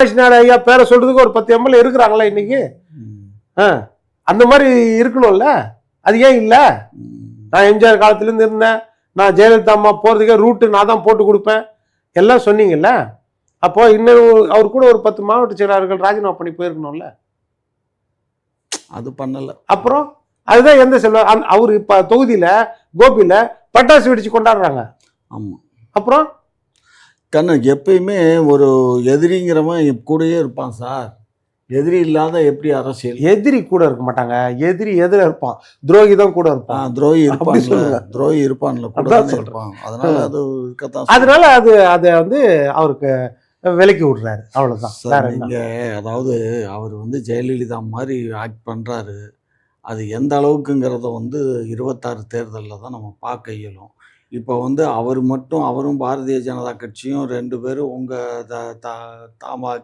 ஐயா பேரை சொல்றதுக்கு ஒரு 10 எம்எல்ஏ இருக்கிறாங்களா இன்னைக்கு? அந்த மாதிரி இருக்கணும்ல, அது ஏன் இல்ல? நான் எம்ஜிஆர் காலத்துல இருந்து இருந்தேன், நான் ஜெயலலிதா அம்மா போறதுக்கே ரூட்டு நான் தான் போட்டு கொடுப்பேன் எல்லாம் சொன்னீங்கல்ல. அப்போ இன்னும் அவர் கூட ஒரு 10 மாவட்ட செயலாளர்கள் ராஜினாமா பண்ணி போயிருக்கணும்ல. அது பண்ணல. அப்புறம் அதுதான் எந்த செல்வ அவரு இப்ப தொகுதியில கோபியில பட்டாசு வெடிச்சு கொண்டாடுறாங்க. ஆமா. அப்புறம் கண்ணு எப்பயுமே ஒரு எதிரிங்கிறவன் கூடயே இருப்பான் சார். எதிரி இல்லாத எப்படி அரசியல்? எதிரி கூட இருக்க மாட்டாங்க, எதிரி எதிர இருப்பான், துரோகி தான் கூட இருப்பான். துரோகி இருப்பான், துரோகி இருப்பான்ல, கூட இருப்பான். அதனால அது இருக்கத்தான். அதனால அதை வந்து அவருக்கு விலக்கி விடுறாரு, அவ்வளவுதான். நீங்க அதாவது அவர் வந்து ஜெயலலிதா மாதிரி ஆக்ட் பண்றாரு. அது எந்த அளவுக்குங்கிறத வந்து 26 தேர்தலில் தான் நம்ம பார்க்க இயலும். இப்போ வந்து அவர் மட்டும், அவரும் பாரதிய ஜனதா கட்சியும் 2 பேரும் உங்கள் தமாக